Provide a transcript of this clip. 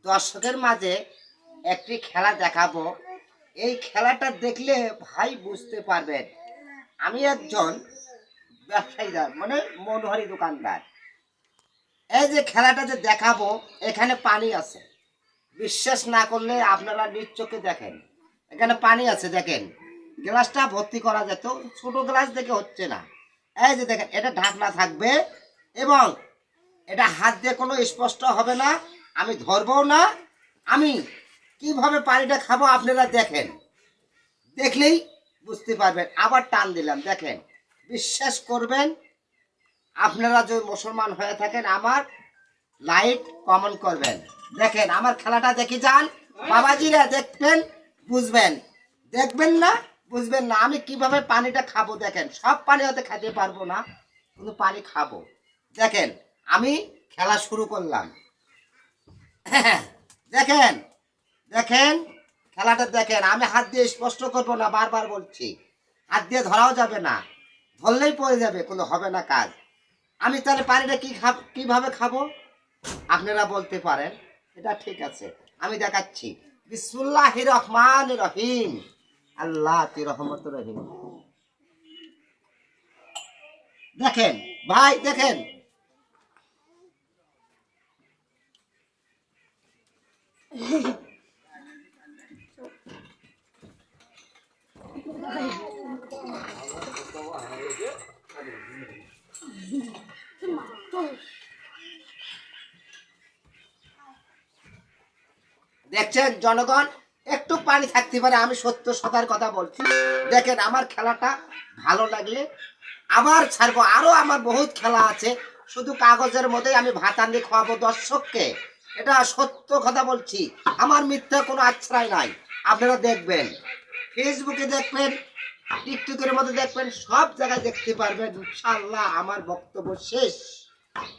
দর্শকের মাঝে একটি খেলা দেখাবো। এই খেলাটা দেখলে ভাই বুঝতে পারবেন আমি একজন ব্যবসায়ীদার মানে মনোহারি দোকানদার। এই যে খেলাটা যে দেখাবো এখানে পানি আছে, বিশ্বাস না করলে আপনারা নিজ চোখে দেখেন। এখানে পানি আছে, দেখেন গ্লাসটা ভর্তি করা যেত, ছোট গ্লাস দেখে হচ্ছে না। এই যে দেখেন এটা ঢাকনা থাকবে এবং এটা হাত দিয়ে কোনো স্পষ্ট হবে না, আমি ধরবো না। আমি কিভাবে পানিটা খাবো আপনারা দেখেন, দেখলেই বুঝতে পারবেন। আবার টান দিলাম, দেখেন বিশ্বাস করবেন। আপনারা যদি মুসলমান হয়ে থাকেন আমার লাইক কমেন্ট করবেন। দেখেন আমার খেলাটা দেখে যান বাবাজিরা, দেখবেন বুঝবেন, দেখবেন না বুঝবেন না। আমি কিভাবে পানিটা খাবো দেখেন, সব পানি হয়তো খেতে পারবো না কিন্তু পানি খাবো। দেখেন আমি খেলা শুরু করলাম। দেখেন দেখেন খেলাটা দেখেন। আমি হাত দিয়ে স্পষ্ট করবো না, বারবার বলছি, হাত দিয়ে ধরাও যাবে না, ধরলেই পড়ে যাবে, কোনো হবে না কাজ। আমি তাহলে পানিটা কিভাবে খাবো আপনারা বলতে পারেন, এটা ঠিক আছে আমি দেখাচ্ছি। বিসমিল্লাহির রহমানির রহিম, আল্লাহ রহমত রহিম। দেখেন ভাই দেখেন, দেখছেন জনগণ, একটু পানি থাকতে পারে, আমি সত্য সতার কথা বলছি। দেখেন আমার খেলাটা ভালো লাগলে আবার ছাড়বো, আরো আমার বহুত খেলা আছে। শুধু কাগজের মধ্যেই আমি ভাত আনি খাওয়াবো দর্শককে, এটা সত্য কথা বলছি, আমার মিথ্যা কোনো আশ্রয় নাই। আপনারা দেখবেন, ফেসবুকে দেখবেন, টিকটকের মধ্যে দেখবেন, সব জায়গায় দেখতে পারবেন। ইনশাআল্লাহ আমার বক্তব্য শেষ।